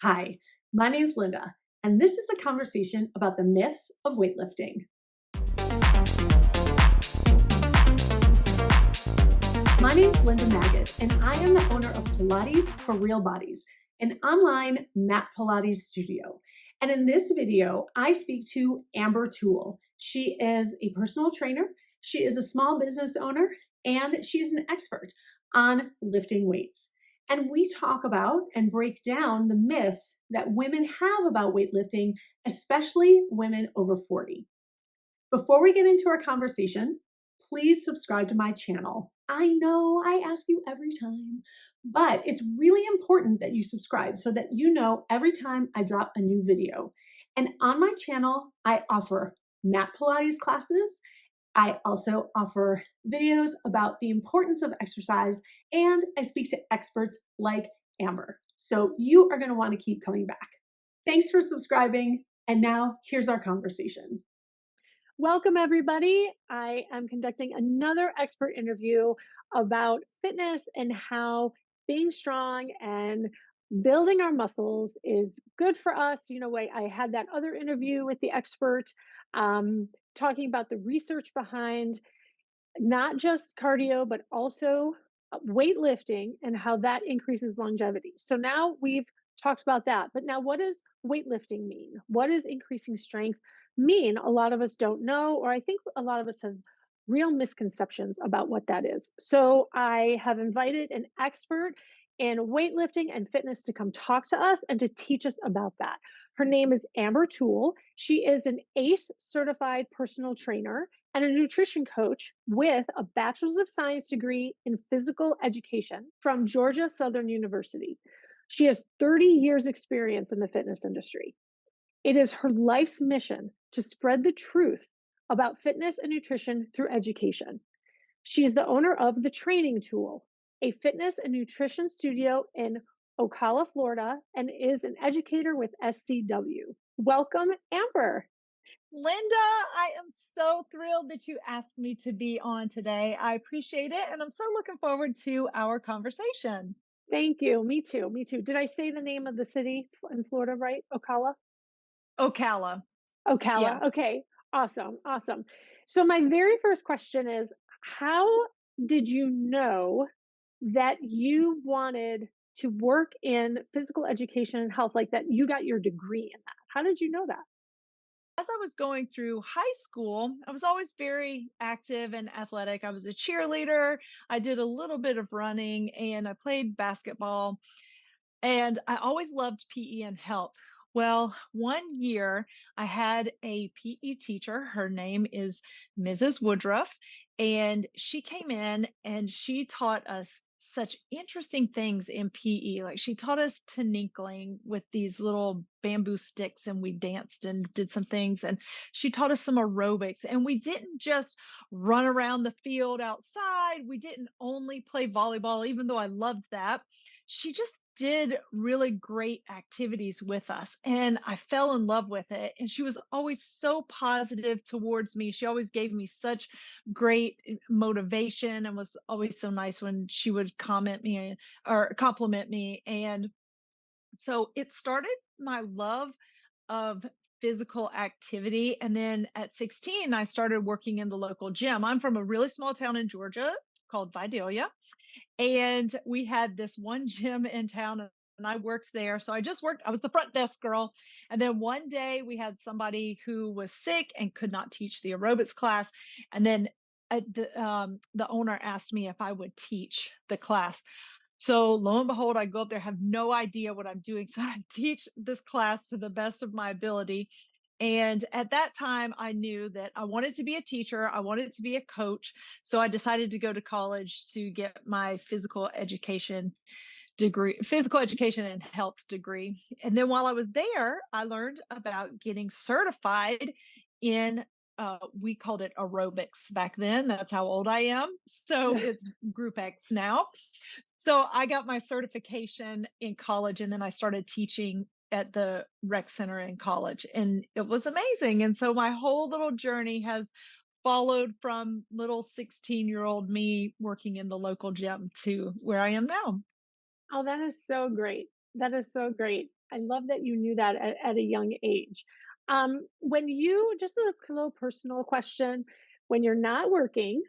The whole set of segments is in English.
Hi, my name is Linda, and this is a conversation about the myths of weightlifting. My name is Linda Maggot, and I am the owner of Pilates for Real Bodies, an online mat Pilates studio. And in this video, I speak to Amber Toole. She is a personal trainer, she is a small business owner, and she's an expert on lifting weights. And we talk about and break down the myths that women have about weightlifting, especially women over 40. Before we get into our conversation, please subscribe to my channel. I know I ask you every time, but it's really important that you subscribe so that you know every time I drop a new video. And on my channel, I offer mat Pilates classes. I also offer videos about the importance of exercise, and I speak to experts like Amber. So you are going to want to keep coming back. Thanks for subscribing. And now here's our conversation. Welcome, everybody. I am conducting another expert interview about fitness and how being strong and building our muscles is good for us. I had that other interview with the expert talking about the research behind not just cardio, but also weightlifting and how that increases longevity. So now we've talked about that. But now, what does weightlifting mean? What does increasing strength mean? A lot of us don't know, or I think a lot of us have real misconceptions about what that is. So I have invited an expert in weightlifting and fitness to come talk to us and to teach us about that. Her name is Amber Toole. She is an ACE certified personal trainer and a nutrition coach with a Bachelor's of Science degree in physical education from Georgia Southern University. She has 30 years' experience in the fitness industry. It is her life's mission to spread the truth about fitness and nutrition through education. She's the owner of The Training Tool, a fitness and nutrition studio in Ocala, Florida, and is an educator with SCW. Welcome, Amber. Linda, I am so thrilled that you asked me to be on today. I appreciate it, and I'm so looking forward to our conversation. Thank you. Me too. Me too. Did I say the name of the city in Florida right? Ocala? Ocala. Ocala. Yeah. Okay. Awesome. Awesome. So my very first question is, how did you know that you wanted to work in physical education and health, like that you got your degree in that? How did you know that? As I was going through high school, I was always very active and athletic. I was a cheerleader. I did a little bit of running and I played basketball. And I always loved PE and health. Well, one year I had a PE teacher. Her name is Mrs. Woodruff. And she came in and she taught us such interesting things in PE. Like she taught us tinkling with these little bamboo sticks and we danced and did some things. And she taught us some aerobics. And we didn't just run around the field outside. We didn't only play volleyball, even though I loved that. She just did really great activities with us and I fell in love with it. And she was always so positive towards me. She always gave me such great motivation and was always so nice when she would comment me or compliment me. And so it started my love of physical activity. And then at 16, I started working in the local gym. I'm from a really small town in Georgia called Vidalia. And we had this one gym in town and I worked there. So I just worked, I was the front desk girl. And then one day we had somebody who was sick and could not teach the aerobics class. And then the owner asked me if I would teach the class. So lo and behold, I go up there, have no idea what I'm doing. So I teach this class to the best of my ability. And at that time, I knew that I wanted to be a teacher. I wanted to be a coach. So I decided to go to college to get my physical education and health degree. And then while I was there, I learned about getting certified in we called it aerobics back then. That's how old I am. So it's Group X now. So I got my certification in college and then I started teaching at the rec center in college and it was amazing. And so my whole little journey has followed from little 16-year-old me working in the local gym to where I am now. Oh, that is so great. That is so great. I love that you knew that at a young age. When you, just a little personal question, when you're not working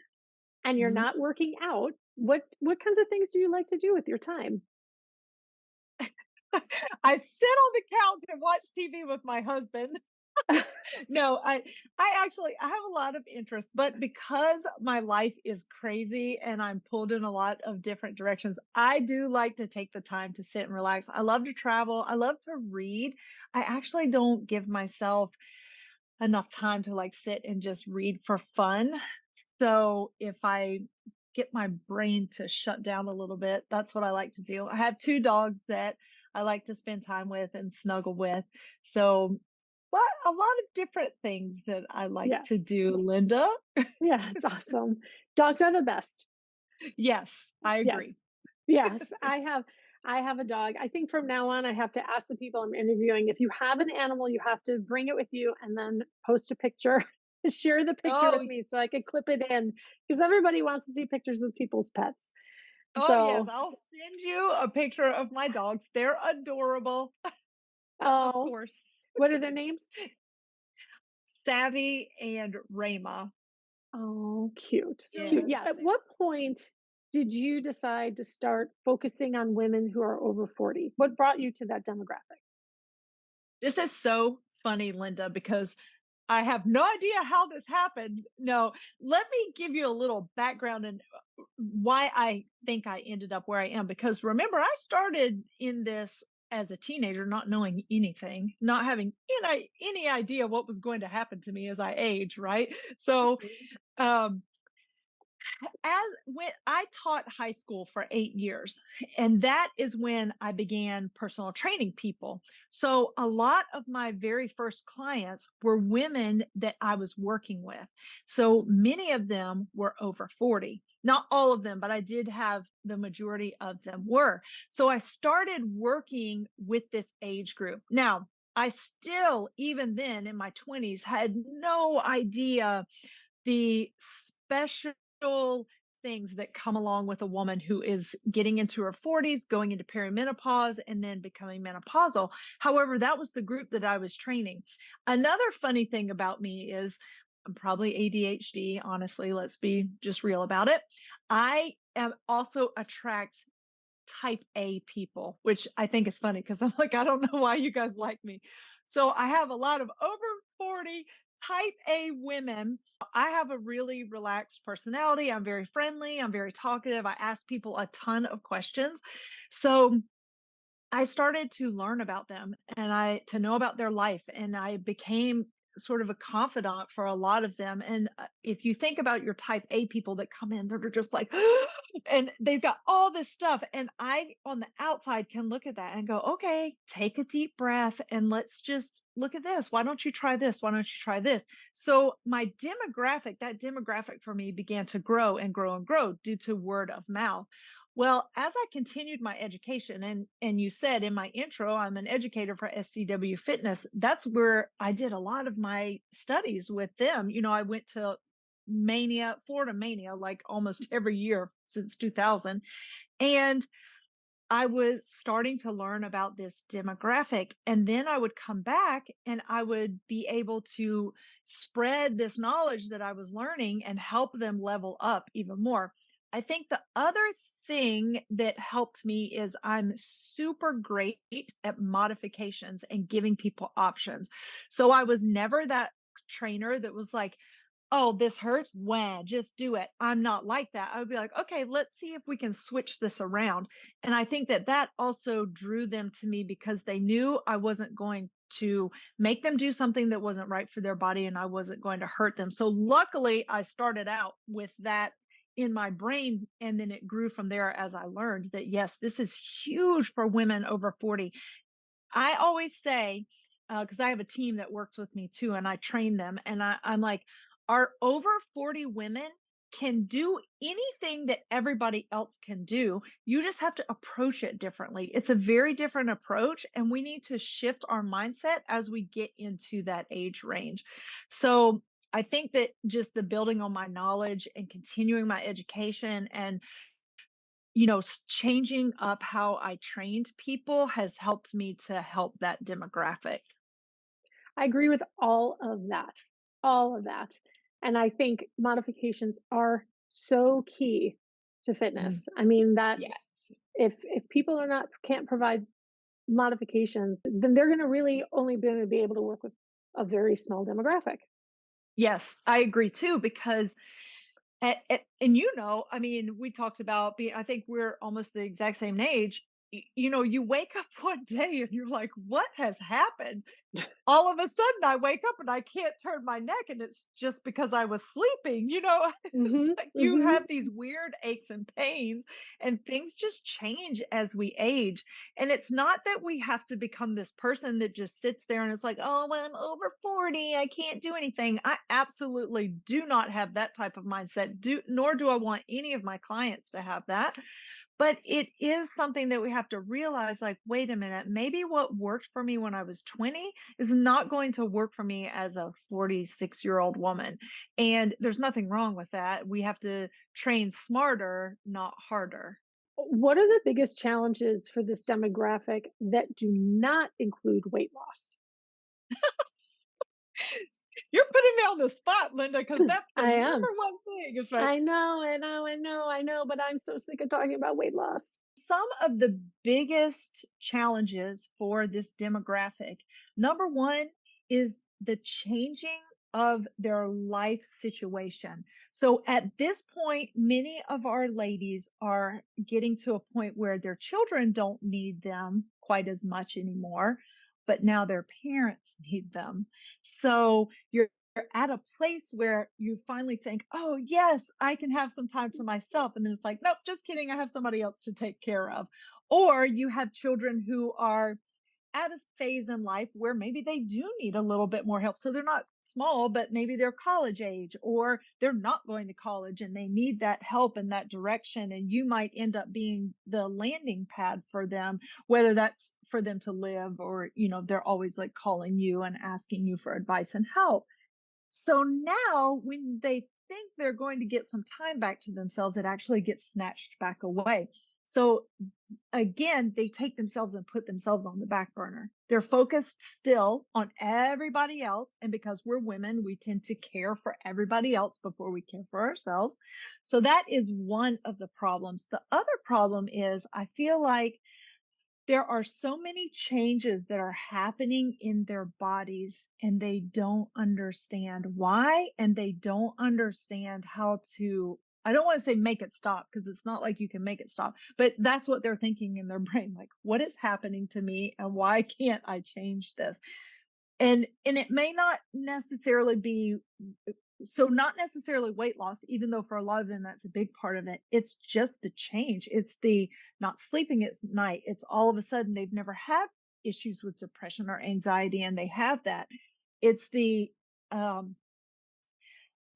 and you're Mhm. not working out, what kinds of things do you like to do with your time? I sit on the couch and watch TV with my husband. No, I have a lot of interests, but because my life is crazy and I'm pulled in a lot of different directions, I do like to take the time to sit and relax. I love to travel. I love to read. I actually don't give myself enough time to like sit and just read for fun. So if I get my brain to shut down a little bit, that's what I like to do. I have two dogs that I like to spend time with and snuggle with. So, but a lot of different things that I like Yeah. to do, Linda. Yeah, it's awesome. Dogs are the best. Yes, I Yes. agree. Yes, I have a dog. I think from now on, I have to ask the people I'm interviewing, if you have an animal, you have to bring it with you and then post a picture, share the picture with Oh, me so I can clip it in because everybody wants to see pictures of people's pets. oh yes, So, I'll send you a picture of my dogs. They're adorable, of oh, course. what are their names? Savvy and Rama. Oh, cute. Cute. Yes. Yeah. At what point did you decide to start focusing on women who are over 40? What brought you to that demographic? This is so funny, Linda, because I have no idea how this happened. No, let me give you a little background and why I think I ended up where I am. Because remember, I started in this as a teenager, not knowing anything, not having any idea what was going to happen to me as I age, right? So, um, as when I taught high school for 8 years, and that is when I began personal training people. So a lot of my very first clients were women that I was working with. So many of them were over 40. Not all of them, but I did have the majority of them were. So I started working with this age group. Now, I still, even then in my 20s, had no idea the special things that come along with a woman who is getting into her 40s, going into perimenopause, and then becoming menopausal. However, that was the group that I was training. Another funny thing about me is I'm probably ADHD, honestly, let's be just real about it. I am also attract type A people, which I think is funny because I'm like, I don't know why you guys like me. So I have a lot of over 40 type A women. I have a really relaxed personality. I'm very friendly. I'm very talkative. I ask people a ton of questions. So I started to learn about them and to know about their life, and I became sort of a confidant for a lot of them. And if you think about your type A people that come in, they're just like, and they've got all this stuff. And I, on the outside, can look at that and go, okay, take a deep breath and let's just look at this. Why don't you try this? Why don't you try this? So my demographic, that demographic for me began to grow and grow and grow due to word of mouth. Well, as I continued my education, and you said in my intro, I'm an educator for SCW Fitness. That's where I did a lot of my studies with them. You know, I went to Florida Mania, like almost every year since 2000. And I was starting to learn about this demographic. And then I would come back and I would be able to spread this knowledge that I was learning and help them level up even more. I think the other thing that helped me is I'm super great at modifications and giving people options. So I was never that trainer that was like, oh, this hurts. Wah, just do it. I'm not like that. I would be like, okay, let's see if we can switch this around. And I think that that also drew them to me because they knew I wasn't going to make them do something that wasn't right for their body and I wasn't going to hurt them. So luckily, I started out with that in my brain and then it grew from there as I learned that yes, this is huge for women over 40. I always say, because I have a team that works with me too, and I train them, and I'm like, our over 40 women can do anything that everybody else can do. You just have to approach it differently. It's a very different approach, and we need to shift our mindset as we get into that age range. So I think that just the building on my knowledge and continuing my education and changing up how I trained people has helped me to help that demographic. I agree with all of that. And I think modifications are so key to Mhm. fitness. I mean that Yeah. if people are not can't provide modifications, then they're going to really only going to be able to work with a very small demographic. Yes, I agree too because and I mean, we talked about being I think we're almost the exact same age. You wake up one day and you're like, "What has happened?" All of a sudden I wake up and I can't turn my neck and it's just because I was sleeping. It's Mhm. like you Mhm. have these weird aches and pains and things just change as we age. And it's not that we have to become this person that just sits there and it's like, "Oh, well, I'm over 40, I can't do anything." I absolutely do not have that type of mindset. Do Nor do I want any of my clients to have that. But it is something that we have to realize, like, wait a minute, maybe what worked for me when I was 20 is not going to work for me as a 46-year-old woman. And there's nothing wrong with that. We have to train smarter, not harder. What are the biggest challenges for this demographic that do not include weight loss? You're putting me on the spot, Linda, because that's the I am. number one thing. It's like I know, but I'm so sick of talking about weight loss. some of the biggest challenges for this demographic, number one is the changing of their life situation. So at this point, many of our ladies are getting to a point where their children don't need them quite as much anymore, but now their parents need them. So you're at a place where you finally think, "Oh, yes, I can have some time to myself." And then it's like, "Nope, just kidding. I have somebody else to take care of." Or you have children who are at a phase in life where maybe they do need a little bit more help. So they're not small, but maybe they're college age or they're not going to college and they need that help and that direction. And you might end up being the landing pad for them, whether that's for them to live or, they're always like calling you and asking you for advice and help. So now, when they think they're going to get some time back to themselves, it actually gets snatched back away. So again, they take themselves and put themselves on the back burner. They're focused still on everybody else. And because we're women, we tend to care for everybody else before we care for ourselves. So that is one of the problems. The other problem is I feel like there are so many changes that are happening in their bodies and they don't understand why and they don't understand how to I don't want to say make it stop because it's not like you can make it stop, but that's what they're thinking in their brain like what is happening to me and why can't I change this? And it may not necessarily be so not necessarily weight loss, even though for a lot of them that's a big part of it. It's just the change. It's the not sleeping at night. It's all of a sudden they've never had issues with depression or anxiety and they have that. It's the um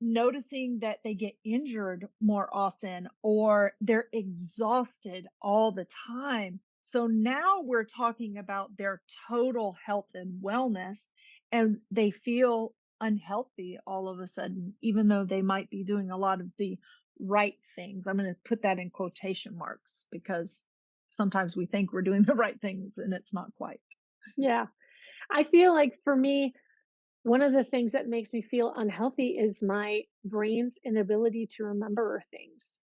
noticing that they get injured more often or they're exhausted all the time. So now we're talking about their total health and wellness, and they feel unhealthy all of a sudden, even though they might be doing a lot of the right things. I'm going to put that in quotation marks because sometimes we think we're doing the right things and it's not quite. Yeah. I feel like for me, one of the things that makes me feel unhealthy is my brain's inability to remember things.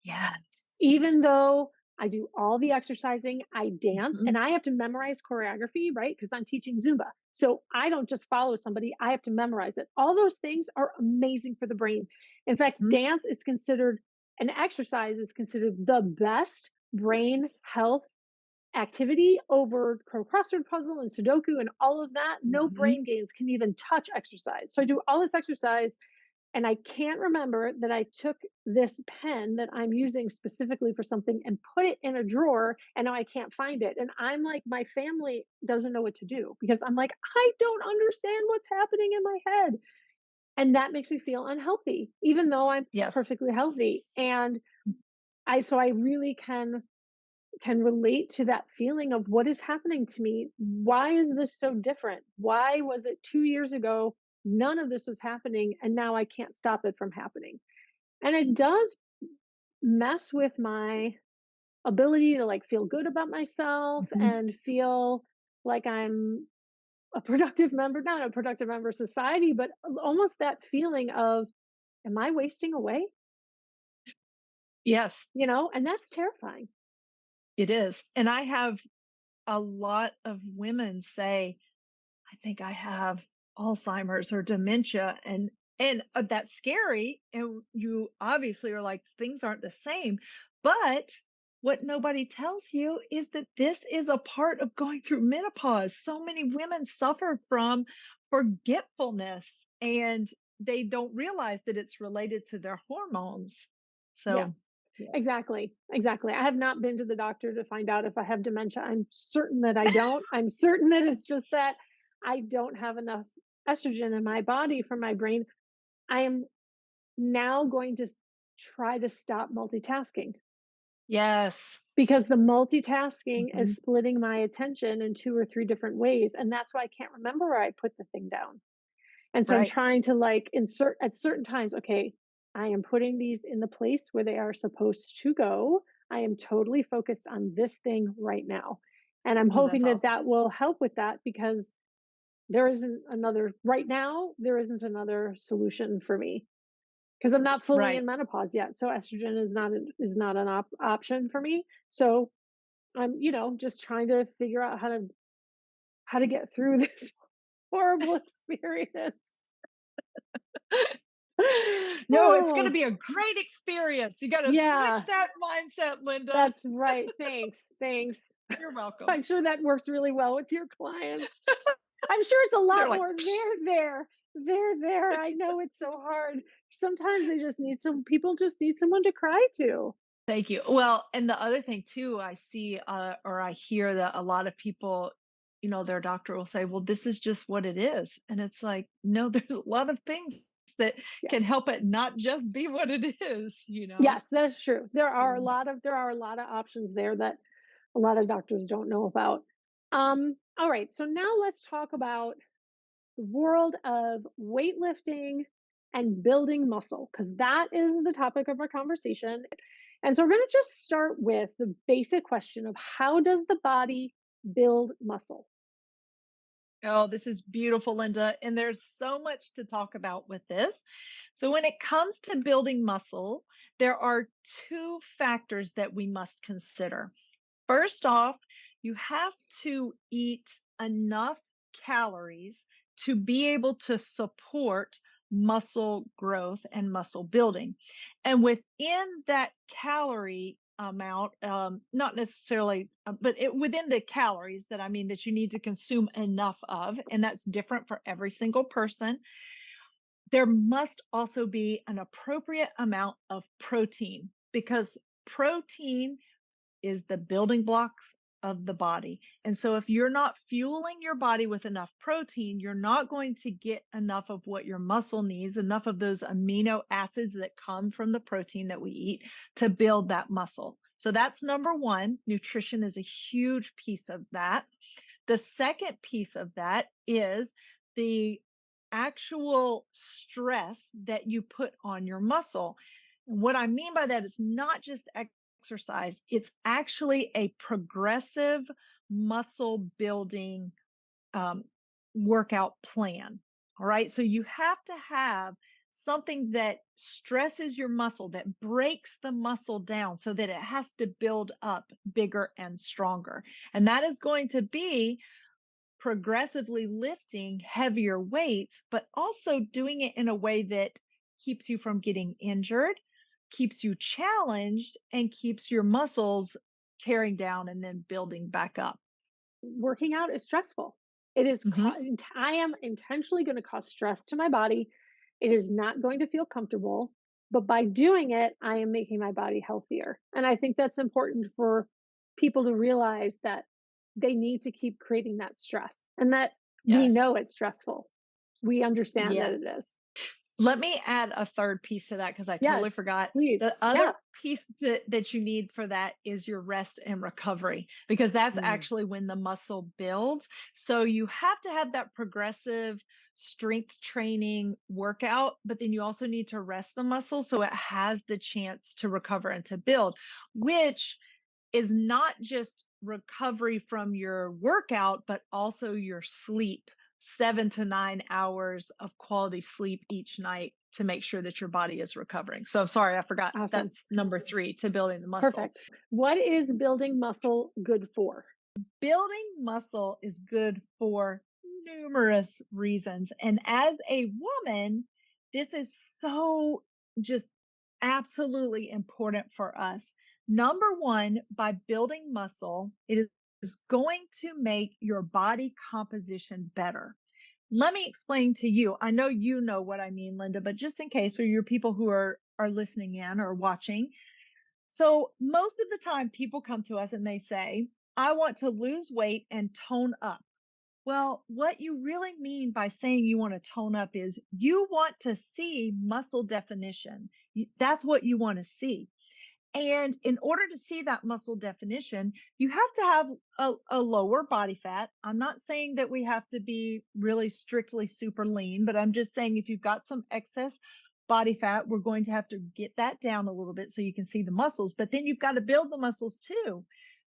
Yes. Even though I do all the exercising, I dance, Mhm. and I have to memorize choreography, right? Because I'm teaching Zumba. So I don't just follow somebody, I have to memorize it. All those things are amazing for the brain. In fact, Mhm. dance is considered an exercise is considered the best brain health activity over crossword puzzle and Sudoku and all of that. No Mhm. brain games can even touch exercise. So I do all this exercise and I can't remember that I took this pen that I'm using specifically for something and put it in a drawer and now I can't find it. And I'm like, my family doesn't know what to do because I'm like, I don't understand what's happening in my head. And that makes me feel unhealthy, even though I'm Yes. perfectly healthy. And I really can relate to that feeling of what is happening to me. Why is this so different? Why was it 2 years ago? None of this was happening, and now I can't stop it from happening. And it does mess with my ability to like feel good about myself Mhm. and feel like I'm a productive member, not a productive member of society, but almost that feeling of, am I wasting away? Yes, And that's terrifying. it is. And I have a lot of women say, I think I have Alzheimer's or dementia, and that's scary, and you obviously are like, things aren't the same. But what nobody tells you is that this is a part of going through menopause. So many women suffer from forgetfulness, and they don't realize that it's related to their hormones. Yeah. So, yeah. Exactly, exactly. I have not been to the doctor to find out if I have dementia. I'm certain that I don't. I'm certain that it's just that I don't have enough estrogen in my body for my brain. I am now going to try to stop multitasking Yes. because the multitasking is Mhm. splitting my attention in 2 or 3 different ways, and that's why I can't remember where I put the thing down. And so I'm Right. trying to like insert at certain times, okay, I am putting these in the place where they are supposed to go. I am totally focused on this thing right now. And I'm Oh, that's hoping that awesome. that will help with that because there isn't another right now, there isn't another solution for me because I'm not fully Right. in menopause yet. So estrogen is not an option for me. So I'm, just trying to figure out how to get through this horrible experience. No, it's gonna Oh, be a great experience. You gotta switch yeah, that mindset, Linda. that's right. Thanks, thanks. You're welcome. I'm sure that works really well with your clients. I'm sure it's a They're lot like, more there. I know it's so hard. Sometimes they just need some people just need someone to cry to. "Thank you." Well, and the other thing too, I see, or I hear that a lot of people, their doctor will say, "Well, this is just what it is." And it's like, no, there's a lot of things that can Yes. help it not just be what it is. Yes, that's true. So, There are a lot of options there that a lot of doctors don't know about. All right, so now let's talk about the world of weightlifting and building muscle, because that is the topic of our conversation. And so we're going to just start with the basic question of how does the body build muscle? oh, this is beautiful, Linda. And there's so much to talk about with this. So, when it comes to building muscle, there are two factors that we must consider. First off, you have to eat enough calories to be able to support muscle growth and muscle building. And within that calorie amount, not necessarily, but within the calories that I mean that you need to consume enough of, and that's different for every single person, there must also be an appropriate amount of protein because protein is the building blocks of the body. And so if you're not fueling your body with enough protein, you're not going to get enough of what your muscle needs, enough of those amino acids that come from the protein that we eat to build that muscle. So that's number one. Nutrition is a huge piece of that. The second piece of that is the actual stress that you put on your muscle. And what I mean by that is not just exercise, it's actually a progressive muscle building um, workout plan. All right. So you have to have something that stresses your muscle, that breaks the muscle down so that it has to build up bigger and stronger. And that is going to be progressively lifting heavier weights, but also doing it in a way that keeps you from getting injured, keeps you challenged, and keeps your muscles tearing down and then building back up. Working out is stressful. It is Hmm. I am intentionally going to cause stress to my body. It is not going to feel comfortable, but by doing it, I am making my body healthier. And I think that's important for people to realize that they need to keep creating that stress and that we Yes. know it's stressful. We understand that it Yes. is. Let me add a third piece to that because I totally Yes, forgot. please. The other Yeah. piece that you need for that is your rest and recovery, because that's Mm. actually when the muscle builds. So you have to have that progressive strength training workout, but then you also need to rest the muscle so it has the chance to recover and to build, which is not just recovery from your workout, but also your sleep. 7 to 9 hours of quality sleep each night to make sure that your body is recovering. So sorry, I forgot. Awesome. That's number three to building the muscle. Perfect. What is building muscle good for? Building muscle is good for numerous reasons. And as a woman, this is so just absolutely important for us. Number one, by building muscle, it is going to make your body composition better. Let me explain to you. I know you know what I mean, Linda, but just in case, or your people who are listening in or watching, so most of the time people come to us and they say, I want to lose weight and tone up. Well, what you really mean by saying you want to tone up is you want to see muscle definition. That's what you want to see. And in order to see that muscle definition, you have to have a lower body fat. I'm not saying that we have to be really strictly super lean, but I'm just saying if you've got some excess body fat, we're going to have to get that down a little bit so you can see the muscles. But then you've got to build the muscles too,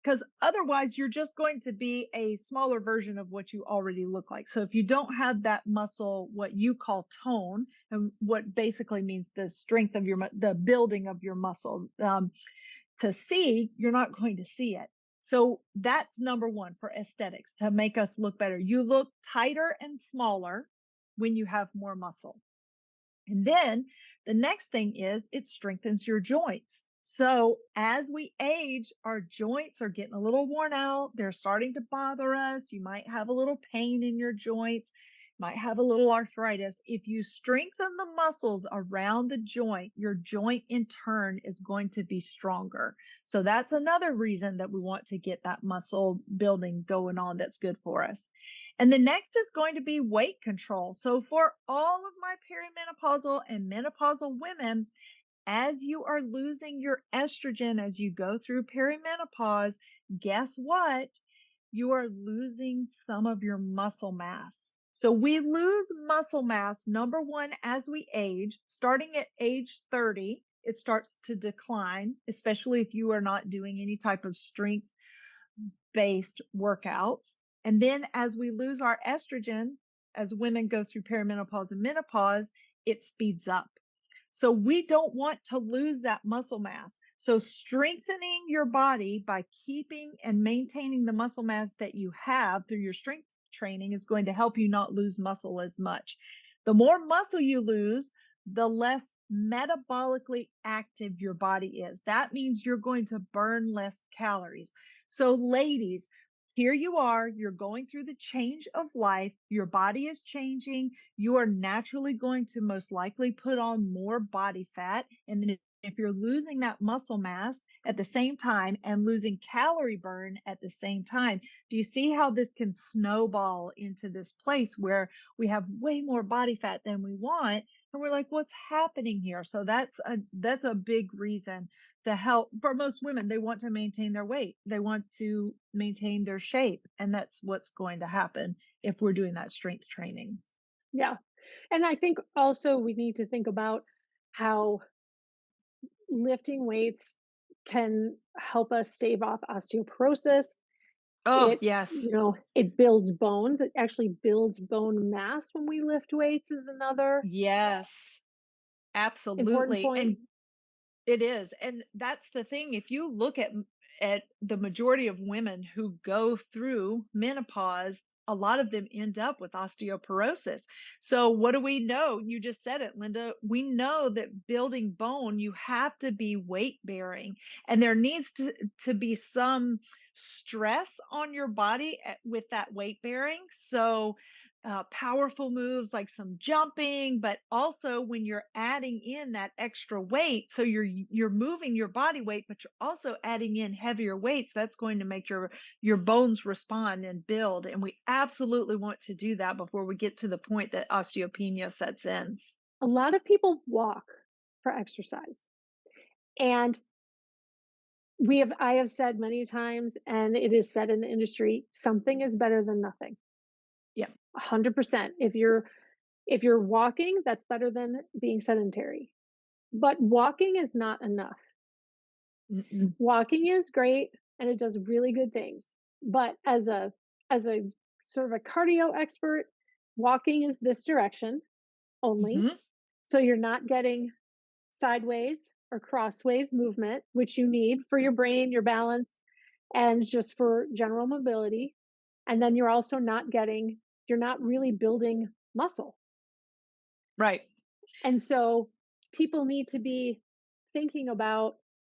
because otherwise you're just going to be a smaller version of what you already look like. So if you don't have that muscle, what you call tone, and what basically means the strength of the building of your muscle, to see, you're not going to see it. So that's number one for aesthetics, to make us look better. You look tighter and smaller when you have more muscle. And then the next thing is it strengthens your joints. So as we age, our joints are getting a little worn out. They're starting to bother us. You might have a little pain in your joints, might have a little arthritis. If you strengthen the muscles around the joint, your joint in turn is going to be stronger. So that's another reason that we want to get that muscle building going on that's good for us. And the next is going to be weight control. So for all of my perimenopausal and menopausal women, as you are losing your estrogen as you go through perimenopause, guess what? You are losing some of your muscle mass. So we lose muscle mass, number one, as we age. Starting at age 30, it starts to decline, especially if you are not doing any type of strength based workouts. And then as we lose our estrogen, as women go through perimenopause and menopause, it speeds up. So we don't want to lose that muscle mass. So strengthening your body by keeping and maintaining the muscle mass that you have through your strength training is going to help you not lose muscle as much. The more muscle you lose, the less metabolically active your body is. That means you're going to burn less calories. So ladies, here you are, you're going through the change of life. Your body is changing. You are naturally going to most likely put on more body fat. And then if you're losing that muscle mass at the same time and losing calorie burn at the same time, do you see how this can snowball into this place where we have way more body fat than we want? And we're like, what's happening here? So that's a big reason to help. For most women, they want to maintain their weight. They want to maintain their shape. And that's what's going to happen if we're doing that strength training. Yeah. And I think also we need to think about how lifting weights can help us stave off osteoporosis. Oh, It, yes. it builds bones. It actually builds bone mass when we lift weights is another Yes, important absolutely. point. And it is. And that's the thing. If you look at the majority of women who go through menopause, a lot of them end up with osteoporosis. So what do we know? You just said it, Linda. We know that building bone, you have to be weight bearing, and there needs to be some stress on your body with that weight bearing. So powerful moves like some jumping, but also when you're adding in that extra weight, so you're moving your body weight, but you're also adding in heavier weights. That's going to make your bones respond and build, and we absolutely want to do that before we get to the point that osteopenia sets in. A lot of people walk for exercise. And I have said many times, and it is said in the industry, something is better than nothing. Yeah. 100%. If you're walking, that's better than being sedentary. But walking is not enough. Mm-mm. Walking is great, and it does really good things. But as a sort of a cardio expert, walking is this direction only. Hmm. So you're not getting sideways or crossways movement, which you need for your brain, your balance, and just for general mobility. And then you're not really building muscle. Right. And so people need to be thinking about,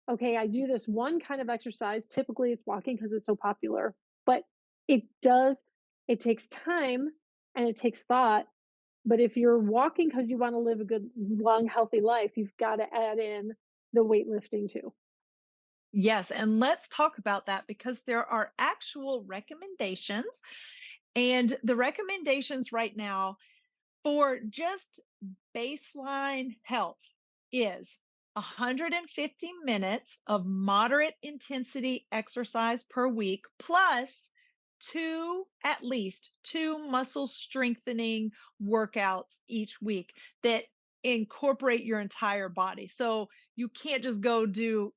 okay, I do this one kind of exercise. Typically it's walking because it's so popular, but it does, it takes time and it takes thought. But if you're walking because you want to live a good, long, healthy life, you've got to add in the weightlifting too. Yes. And let's talk about that because there are actual recommendations. And the recommendations right now for just baseline health is 150 minutes of moderate intensity exercise per week, plus at least two muscle strengthening workouts each week that incorporate your entire body. So you can't just go do,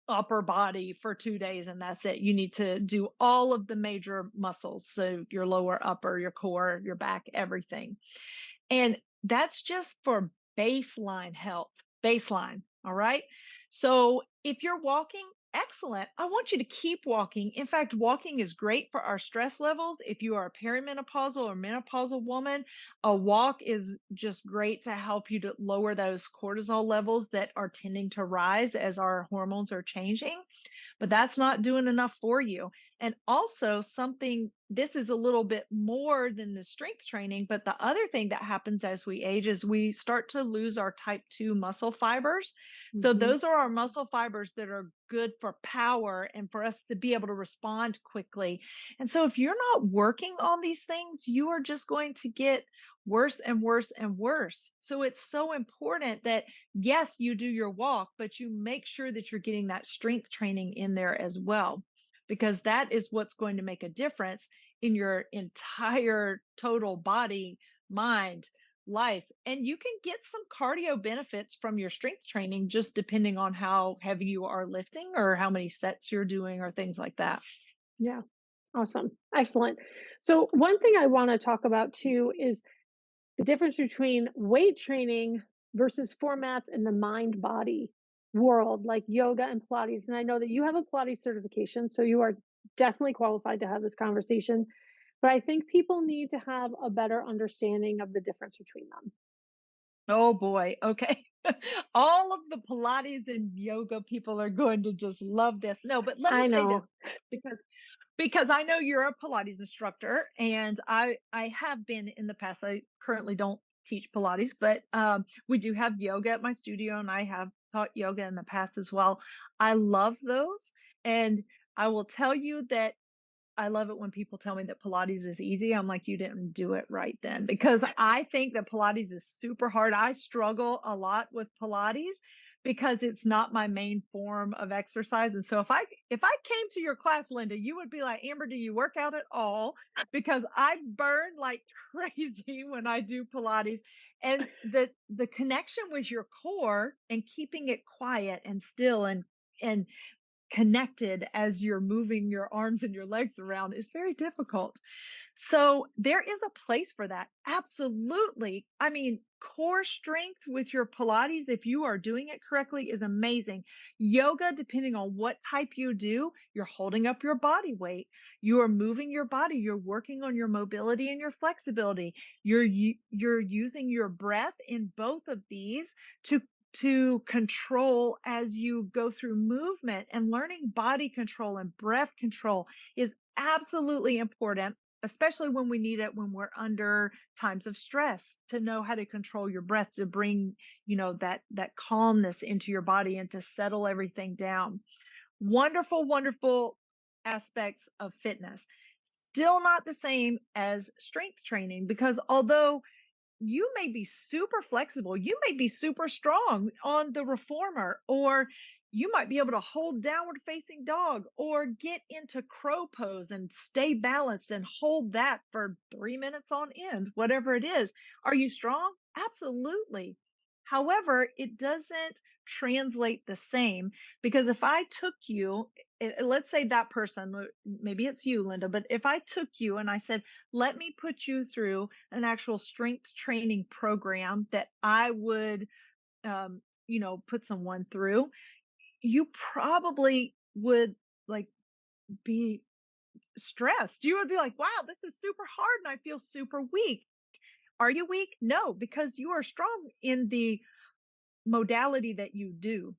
upper body for 2 days and that's it. You need to do all of the major muscles. So your lower, upper, your core, your back, everything. And that's just for baseline health, baseline. All right. So if you're walking, excellent. I want you to keep walking. In fact, walking is great for our stress levels. If you are a perimenopausal or menopausal woman, a walk is just great to help you to lower those cortisol levels that are tending to rise as our hormones are changing, but that's not doing enough for you. And also, this is a little bit more than the strength training, but the other thing that happens as we age is we start to lose our type 2 muscle fibers. So, Mhm. those are our muscle fibers that are good for power and for us to be able to respond quickly. And so, if you're not working on these things, you are just going to get worse and worse and worse. So, it's so important that yes, you do your walk, but you make sure that you're getting that strength training in there as well, because that is what's going to make a difference in your entire total body, mind, life. And you can get some cardio benefits from your strength training, just depending on how heavy you are lifting or how many sets you're doing or things like that. Yeah. Awesome. Excellent. So one thing I want to talk about too is the difference between weight training versus formats in the mind body world, like yoga and Pilates. And I know that you have a Pilates certification, so you are definitely qualified to have this conversation. But I think people need to have a better understanding of the difference between them. Oh boy. Okay. All of the Pilates and yoga people are going to just love this. No, but let me I say this know. because I know you're a Pilates instructor and I have been in the past. I currently don't teach Pilates, but we do have yoga at my studio and I have taught yoga in the past as well. I love those, and I will tell you that I love it when people tell me that Pilates is easy. I'm like, you didn't do it right then, because I think that Pilates is super hard. I struggle a lot with Pilates because it's not my main form of exercise. And so if I came to your class, Linda, you would be like, Amber, do you work out at all? Because I burn like crazy when I do Pilates. And the connection with your core and keeping it quiet and still and connected as you're moving your arms and your legs around is very difficult. So there is a place for that. Absolutely. I mean, core strength with your Pilates, if you are doing it correctly, is amazing. Yoga, depending on what type you do, you're holding up your body weight. You are moving your body. You're working on your mobility and your flexibility. You're using your breath in both of these to control as you go through movement, and learning body control and breath control is absolutely important, especially when we need it when we're under times of stress, to know how to control your breath, to bring, that calmness into your body and to settle everything down. Wonderful, wonderful aspects of fitness. Still not the same as strength training, because although you may be super flexible, you may be super strong on the reformer, or you might be able to hold downward facing dog or get into crow pose and stay balanced and hold that for 3 minutes on end, whatever it is. Are you strong? Absolutely. However, it doesn't translate the same because if I took you, let's say that person, maybe it's you, Linda, but if I took you and I said, let me put you through an actual strength training program that I would, put someone through, you probably would like be stressed. You would be like, wow, this is super hard and I feel super weak. Are you weak? No, because you are strong in the modality that you do,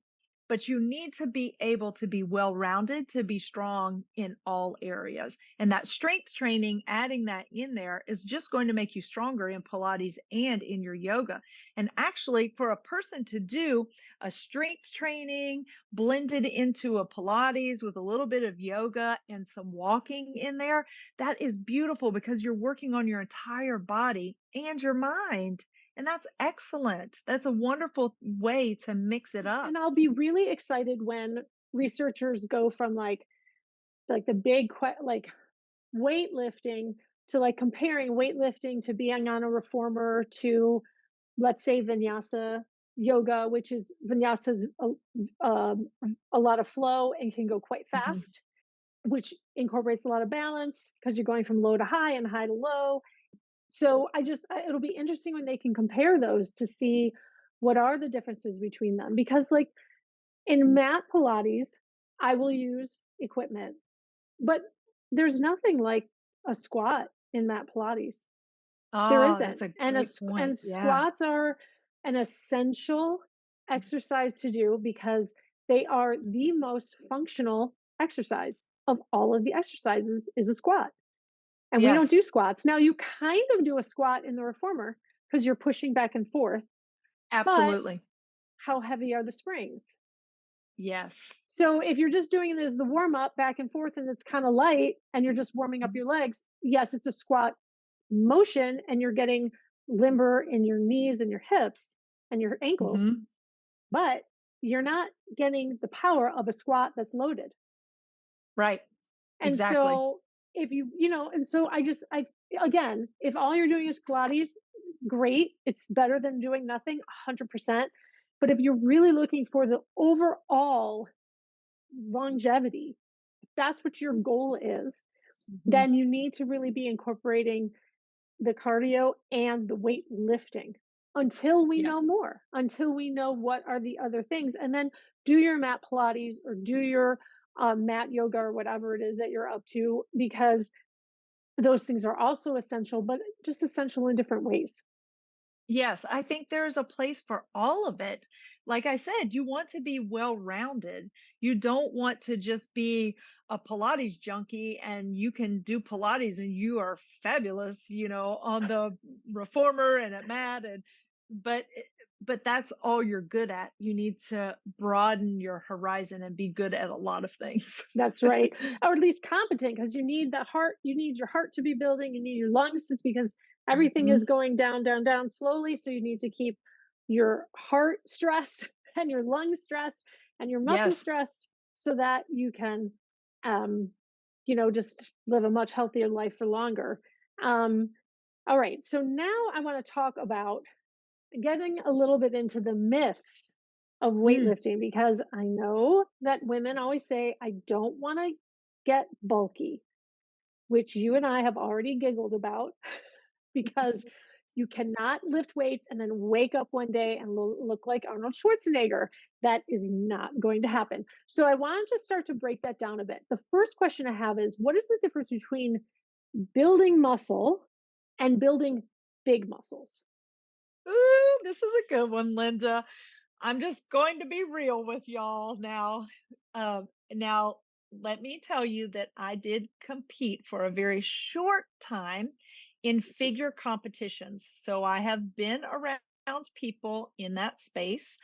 but you need to be able to be well rounded to be strong in all areas. And that strength training, adding that in there is just going to make you stronger in Pilates and in your yoga. And actually, for a person to do a strength training blended into a Pilates with a little bit of yoga and some walking in there, that is beautiful because you're working on your entire body and your mind. And that's excellent. That's a wonderful way to mix it up. And I'll be really excited when researchers go from like the big like weightlifting to like comparing weightlifting to being on a reformer to, let's say, vinyasa yoga, which is vinyasa is a lot of flow and can go quite Mhm. fast, which incorporates a lot of balance because you're going from low to high and high to low. So it'll be interesting when they can compare those to see what are the differences between them. Because like in mat Pilates, I will use equipment, but there's nothing like a squat in mat Pilates. There Oh, isn't. that's a And great point. Yeah. squats are an essential exercise to do because they are the most functional exercise of all of the exercises is a squat. And we don't Yes, do squats. Now you kind of do a squat in the reformer because you're pushing back and forth, but absolutely. how heavy are the springs? Yes. So if you're just doing it as the warm up back and forth and it's kind of light and you're just warming up your legs, yes, it's a squat motion and you're getting limber in your knees and your hips and your ankles, Hmm. but you're not getting the power of a squat that's loaded. Right. And Exactly. so if and so I again, if all you're doing is Pilates, great. It's better than doing nothing, 100%. But if you're really looking for the overall longevity, if that's what your goal is, Hmm. then you need to really be incorporating the cardio and the weight lifting until we Yeah. know more, until we know what are the other things. And then do your mat Pilates or do your mat yoga or whatever it is that you're up to, because those things are also essential, but just essential in different ways. Yes, I think there's a place for all of it. Like I said, you want to be well-rounded. You don't want to just be a Pilates junkie and you can do Pilates and you are fabulous, on the reformer and at mat but but that's all you're good at. You need to broaden your horizon and be good at a lot of things. That's right. Or at least competent, because you need the heart, you need your heart to be building, you need your lungs just because everything is Mhm. going down, down, down slowly. So you need to keep your heart stressed and your lungs stressed and your muscles Yes. stressed so that you can um, just live a much healthier life for longer. Um, all right. So now I want to talk about getting a little bit into the myths of Mm. weightlifting because I know that women always say, I don't want to get bulky, which you and I have already giggled about because you cannot lift weights and then wake up one day and look like Arnold Schwarzenegger. That is not going to happen. So I wanted to start to break that down a bit. The first question I have is, what is the difference between building muscle and building big muscles? Ooh, this is a good one, Linda. I'm just going to be real with y'all now. Now, let me tell you that I did compete for a very short time in figure competitions. So I have been around people in that space.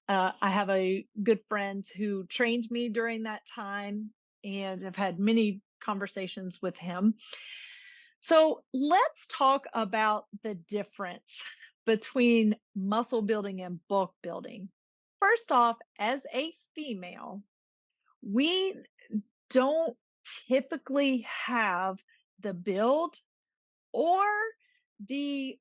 I have a good friend who trained me during that time and have had many conversations with him. So let's talk about the difference between muscle building and bulk building. First off, as a female, we don't typically have the build or the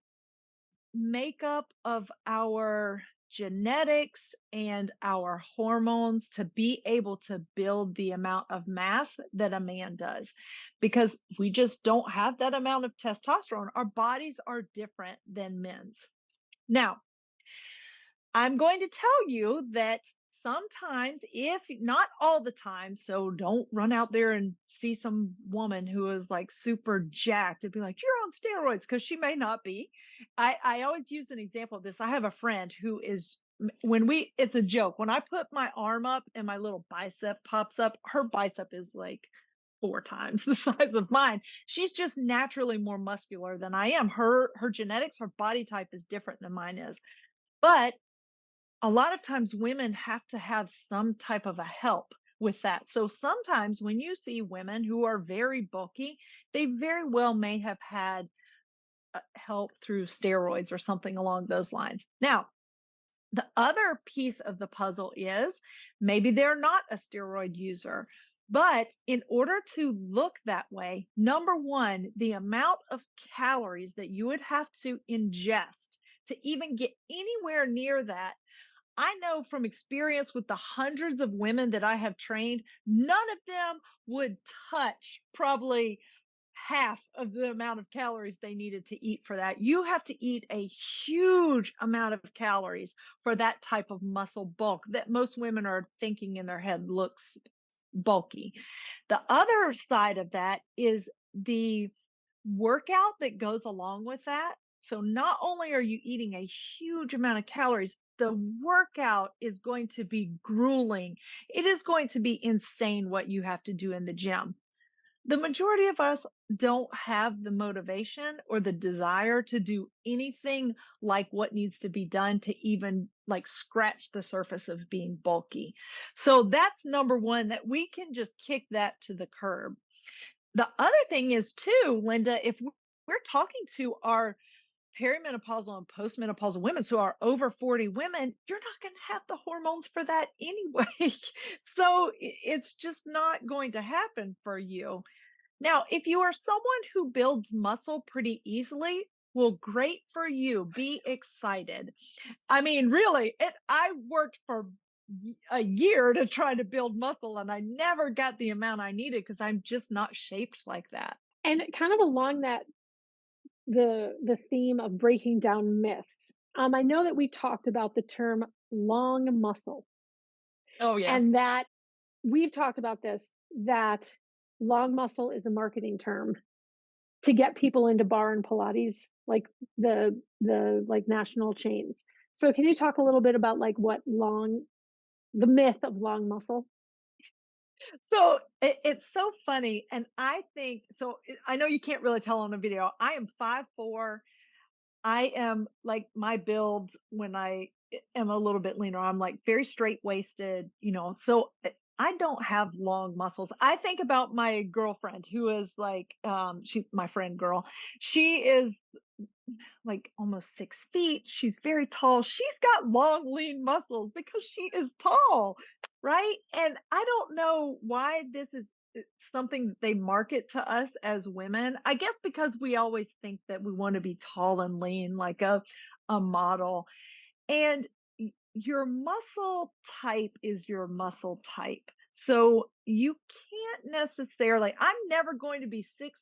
makeup of our genetics and our hormones to be able to build the amount of mass that a man does because we just don't have that amount of testosterone. Our bodies are different than men's. Now, I'm going to tell you that sometimes, if not all the time, so don't run out there and see some woman who is like super jacked and be like, you're on steroids, because she may not be. I always use an example of this. I have a friend who is, it's a joke. When I put my arm up and my little bicep pops up, her bicep is like 4 times the size of mine. She's just naturally more muscular than I am. Her genetics, her body type is different than mine is. But a lot of times women have to have some type of a help with that. So sometimes when you see women who are very bulky, they very well may have had help through steroids or something along those lines. Now, the other piece of the puzzle is maybe they're not a steroid user. But in order to look that way, number one, the amount of calories that you would have to ingest to even get anywhere near that, I know from experience with the hundreds of women that I have trained, none of them would touch probably half of the amount of calories they needed to eat for that. You have to eat a huge amount of calories for that type of muscle bulk that most women are thinking in their head looks bulky. The other side of that is the workout that goes along with that. So not only are you eating a huge amount of calories, the workout is going to be grueling. It is going to be insane what you have to do in the gym. The majority of us don't have the motivation or the desire to do anything like what needs to be done to even like scratch the surface of being bulky. So that's number one, that we can just kick that to the curb. The other thing is too, Linda, if we're talking to our perimenopausal and postmenopausal women, so our over 40 women, you're not going to have the hormones for that anyway. So it's just not going to happen for you. Now, if you are someone who builds muscle pretty easily, well, great for you. Be excited. I mean, really, I worked for a year to try to build muscle and I never got the amount I needed because I'm just not shaped like that. And kind of along that the theme of breaking down myths. I know that we talked about the term long muscle, Oh, yeah. and that we've talked about this, that long muscle is a marketing term to get people into bar and Pilates, like the like national chains. So can you talk a little bit about like the myth of long muscle? So it's so funny. And I think, so I know you can't really tell on a video. I am 5'4". I am like my build when I am a little bit leaner. I'm like very straight waisted, so I don't have long muscles. I think about my girlfriend who is like, she, my friend girl, she is like almost 6 feet. She's very tall. She's got long, lean muscles because she is tall, right? And I don't know why this is something that they market to us as women. I guess because we always think that we want to be tall and lean like a model. And your muscle type is your muscle type. So you can't necessarily, I'm never going to be 6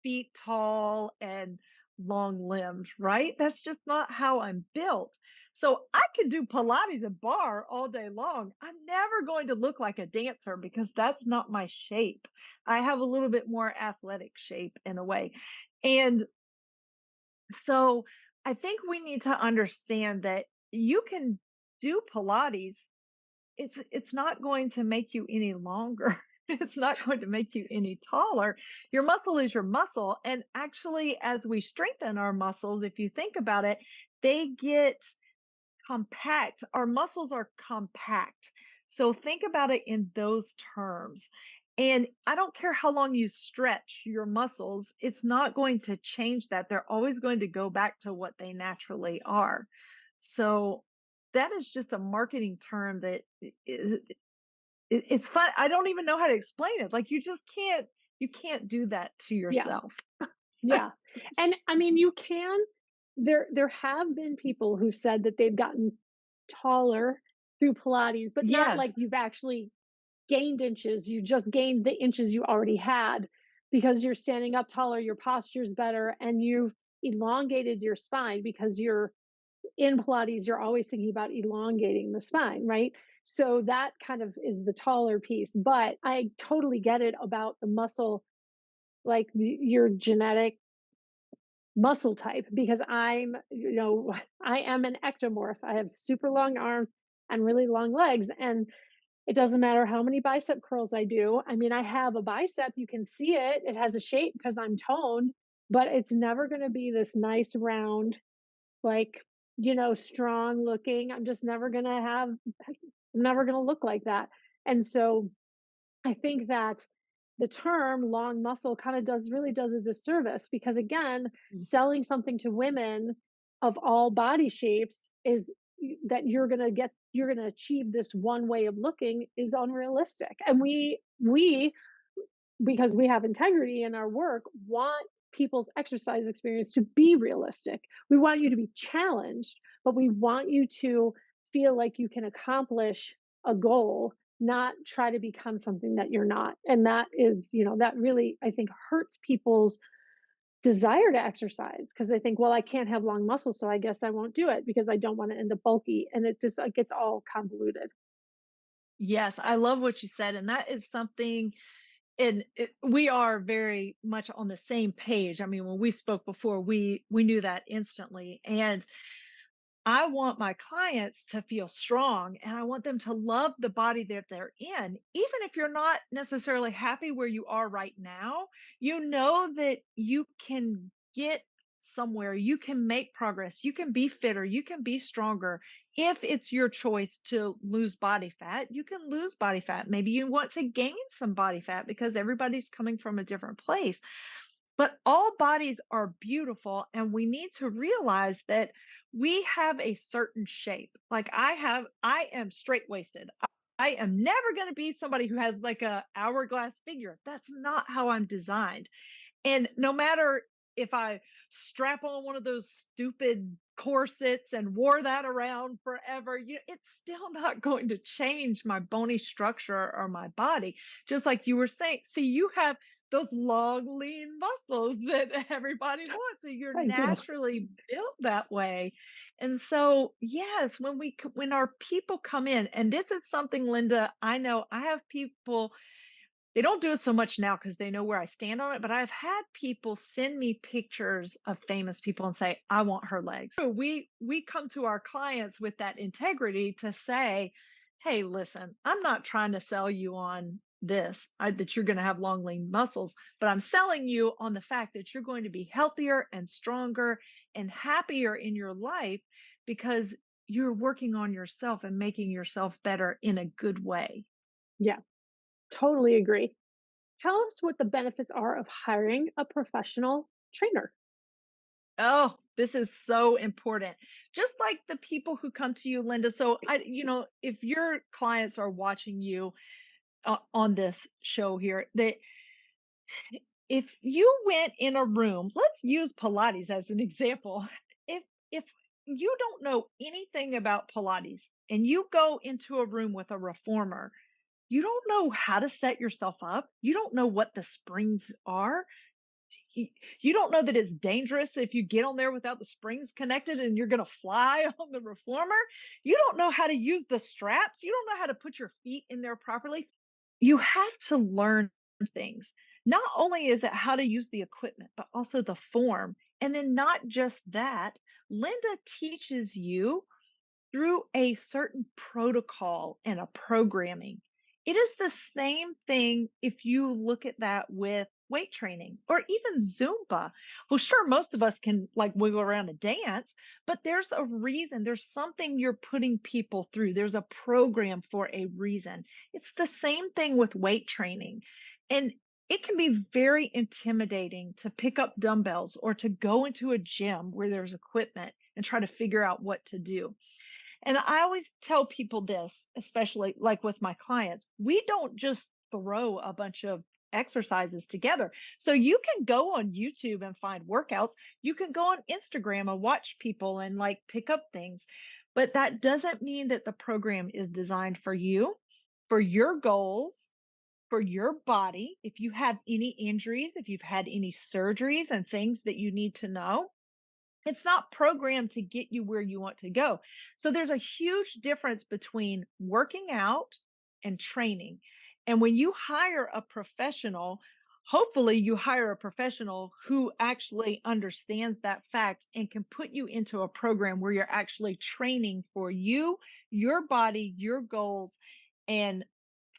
feet tall and long limbed, right? That's just not how I'm built. So I could do Pilates and bar all day long. I'm never going to look like a dancer because that's not my shape. I have a little bit more athletic shape in a way. And so I think we need to understand that you can do Pilates. It's not going to make you any longer. It's not going to make you any taller. Your muscle is your muscle. And actually, as we strengthen our muscles, if you think about it, they get compact. Our muscles are compact. So think about it in those terms. And I don't care how long you stretch your muscles, it's not going to change that. They're always going to go back to what they naturally are. So that is just a marketing term that it's fun. I don't even know how to explain it. Like you can't do that to Yeah, yourself. yeah. And I mean, you can. There have been people who said that they've gotten taller through Pilates, but not Yes. like you've actually gained inches. You just gained the inches you already had because you're standing up taller, your posture's better, and you've elongated your spine because you're in Pilates, you're always thinking about elongating the spine, right? So that kind of is the taller piece. But I totally get it about the muscle, like your genetic muscle type, because I am an ectomorph. I have super long arms and really long legs. And it doesn't matter how many bicep curls I do. I mean, I have a bicep, you can see it. It has a shape because I'm toned, but it's never going to be this nice round, like, strong looking. I'm never going to look like that. And so I think that the term long muscle kind of does a disservice because, again, selling something to women of all body shapes is that you're going to achieve this one way of looking is unrealistic. And we because we have integrity in our work, want people's exercise experience to be realistic. We want you to be challenged, but we want you to feel like you can accomplish a goal, not try to become something that you're not. And that is, that really, I think, hurts people's desire to exercise because they think, well, I can't have long muscles, so I guess I won't do it because I don't want to end up bulky. And it just, it gets all convoluted. Yes, I love what you said, and that is something, and we are very much on the same page. I mean, when we spoke before, we knew that instantly, and I want my clients to feel strong and I want them to love the body that they're in. Even if you're not necessarily happy where you are right now, you know that you can get somewhere, you can make progress, you can be fitter, you can be stronger. If it's your choice to lose body fat, you can lose body fat. Maybe you want to gain some body fat because everybody's coming from a different place. But all bodies are beautiful, and we need to realize that we have a certain shape. Like I am straight waisted. I am never going to be somebody who has like a hourglass figure. That's not how I'm designed. And no matter if I strap on one of those stupid corsets and wore that around forever, it's still not going to change my bony structure or my body. Just like you were saying, see, you have those long, lean muscles that everybody wants. So you're I do. naturally built that way. And so, yes, when our people come in, and this is something, Linda, I know I have people, they don't do it so much now because they know where I stand on it, but I've had people send me pictures of famous people and say, "I want her legs." So we come to our clients with that integrity to say, "Hey, listen, I'm not trying to sell you on this, that you're going to have long, lean muscles, but I'm selling you on the fact that you're going to be healthier and stronger and happier in your life because you're working on yourself and making yourself better in a good way." Yeah, totally agree. Tell us what the benefits are of hiring a professional trainer. Oh, this is so important. Just like the people who come to you, Linda. So if your clients are watching you on this show here, they if you went in a room, let's use Pilates as an example. If you don't know anything about Pilates and you go into a room with a reformer, you don't know how to set yourself up. You don't know what the springs are. y- you don't know that it's dangerous if you get on there without the springs connected and you're going to fly on the reformer. You don't know how to use the straps. You don't know how to put your feet in there properly. You have to learn things. Not only is it how to use the equipment, but also the form. And then not just that, Linda teaches you through a certain protocol and a programming. It is the same thing if you look at that with weight training or even Zumba. Well, sure, most of us can like wiggle around and dance, but there's a reason. There's something you're putting people through. There's a program for a reason. It's the same thing with weight training. And it can be very intimidating to pick up dumbbells or to go into a gym where there's equipment and try to figure out what to do. And I always tell people this, especially like with my clients, we don't just throw a bunch of exercises together. So you can go on YouTube and find workouts. You can go on Instagram and watch people and like pick up things. But that doesn't mean that the program is designed for you, for your goals, for your body. If you have any injuries, if you've had any surgeries and things that you need to know, it's not programmed to get you where you want to go. So there's a huge difference between working out and training. And when you hire a professional, hopefully you hire a professional who actually understands that fact and can put you into a program where you're actually training for you, your body, your goals, and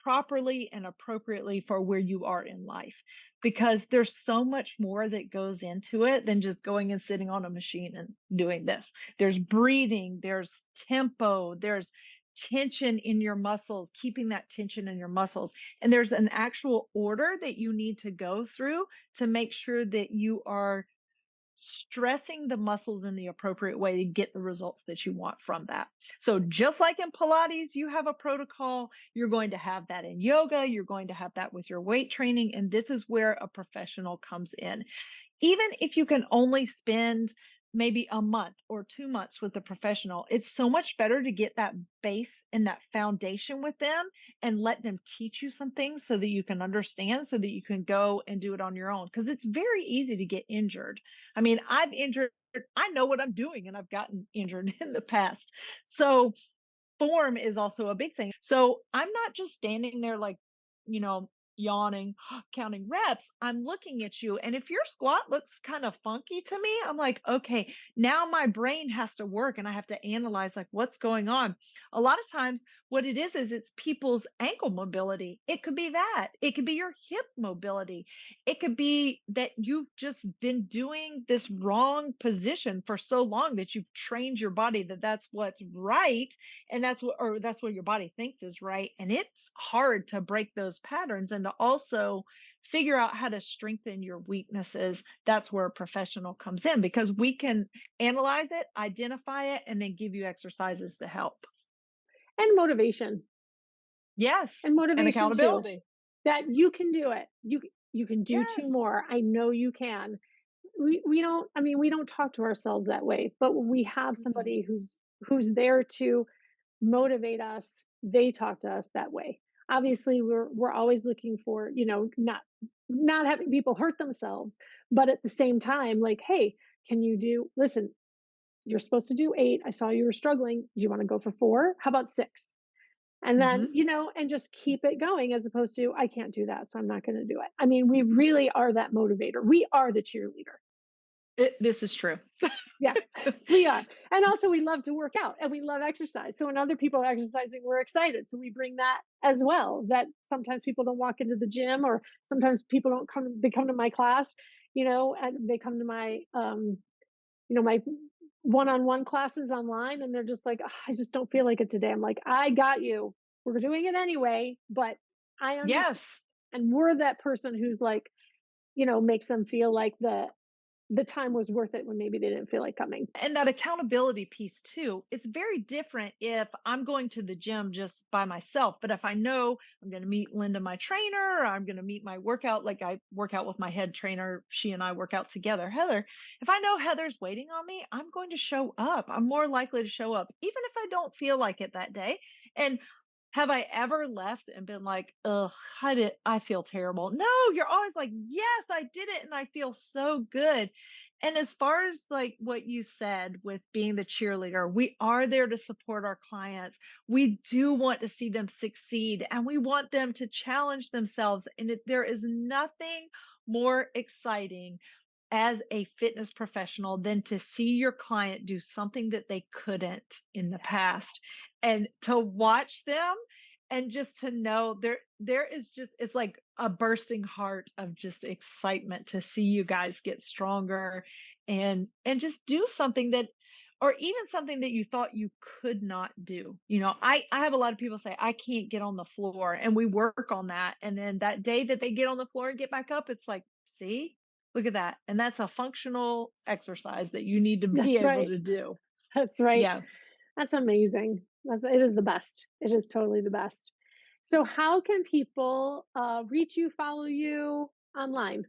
properly and appropriately for where you are in life, because there's so much more that goes into it than just going and sitting on a machine and doing this. There's breathing, there's tempo, there's tension in your muscles, keeping that tension in your muscles. And there's an actual order that you need to go through to make sure that you are stressing the muscles in the appropriate way to get the results that you want from that. So just like in Pilates, you have a protocol, you're going to have that in yoga, you're going to have that with your weight training. And this is where a professional comes in. Even if you can only spend maybe a month or 2 months with a professional, it's so much better to get that base and that foundation with them and let them teach you some things so that you can understand, so that you can go and do it on your own. Because it's very easy to get injured. I mean, I know what I'm doing and I've gotten injured in the past. So form is also a big thing. So I'm not just standing there like, you know, yawning, counting reps. I'm looking at you. And if your squat looks kind of funky to me, I'm like, okay, now my brain has to work and I have to analyze like what's going on. A lot of times what it is it's people's ankle mobility. It could be that. It could be your hip mobility. It could be that you've just been doing this wrong position for so long that you've trained your body that that's what's right, and that's what your body thinks is right. And it's hard to break those patterns and to also figure out how to strengthen your weaknesses. That's where a professional comes in, because we can analyze it, identify it, and then give you exercises to help. And motivation. Yes. And And motivation too, accountability. that you can do it. You can do Yes. 2 more. I know you can. We don't, I mean, we don't talk to ourselves that way, but when we have Mm-mm. somebody who's there to motivate us, they talk to us that way. Obviously, we're always looking for, not having people hurt themselves, but at the same time, like, hey, can you do listen, you're supposed to do 8. I saw you were struggling. Do you want to go for 4? How about 6? And then, Mm-hmm. and just keep it going as opposed to, I can't do that, so I'm not going to do it. I mean, we really are that motivator. We are the cheerleader. This is true. Yeah, we are. And also, we love to work out and we love exercise. So when other people are exercising, we're excited. So we bring that as well. That sometimes people don't walk into the gym, or sometimes people don't come, they come to my class, and they come to my one-on-one classes online, and they're just like, "Ugh, I just don't feel like it today." I'm like, I got you. We're doing it anyway, but I understand. Yes. And we're that person who's like, makes them feel like the time was worth it when maybe they didn't feel like coming. And that accountability piece too, it's very different if I'm going to the gym just by myself. But if I know I'm going to meet Linda, my trainer, or I'm going to meet my workout, like I work out with my head trainer, she and I work out together, Heather. If I know Heather's waiting on me, I'm going to show up. I'm more likely to show up, even if I don't feel like it that day. And have I ever left and been like, ugh, I feel terrible? No, you're always like, yes, I did it. And I feel so good. And as far as like what you said with being the cheerleader, we are there to support our clients. We do want to see them succeed and we want them to challenge themselves. And there is nothing more exciting as a fitness professional than to see your client do something that they couldn't in the past, and to watch them, and just to know there is just, it's like a bursting heart of just excitement to see you guys get stronger and just do something that, or even something that you thought you could not do. I have a lot of people say I can't get on the floor, and we work on that, and then that day that they get on the floor and get back up, it's like, see, look at that. And that's a functional exercise that you need to be That's able right. to do. That's right. Yeah. That's amazing. It is the best. It is totally the best. So how can people reach you, follow you online?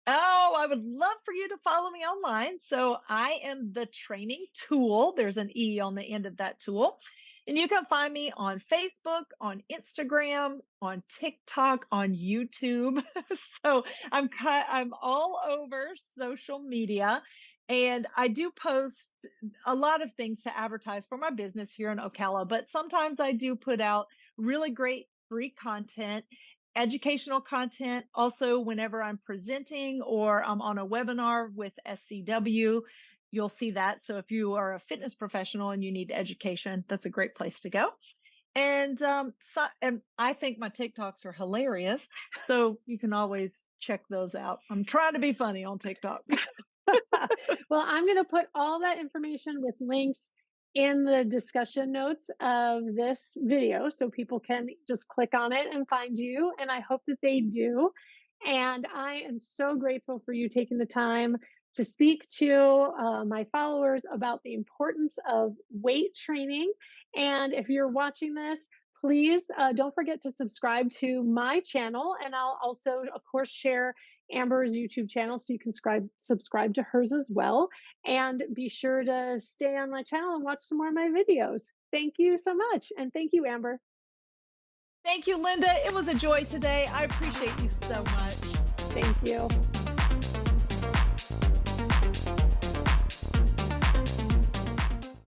Oh, I would love for you to follow me online. So I am the Training Toole. There's an E on the end of that tool. And you can find me on Facebook, on Instagram, on TikTok, on YouTube. So I'm all over social media, and I do post a lot of things to advertise for my business here in Ocala, but sometimes I do put out really great free content, educational content. Also, whenever I'm presenting or I'm on a webinar with SCW, you'll see that. So if you are a fitness professional and you need education, that's a great place to go. And I think my TikToks are hilarious, so you can always check those out. I'm trying to be funny on TikTok. Well, I'm going to put all that information with links in the discussion notes of this video so people can just click on it and find you. And I hope that they do. And I am so grateful for you taking the time to speak to my followers about the importance of weight training. And if you're watching this, please don't forget to subscribe to my channel. And I'll also, of course, share Amber's YouTube channel so you can subscribe to hers as well. And be sure to stay on my channel and watch some more of my videos. Thank you so much. And thank you, Amber. Thank you, Linda. It was a joy today. I appreciate you so much. Thank you.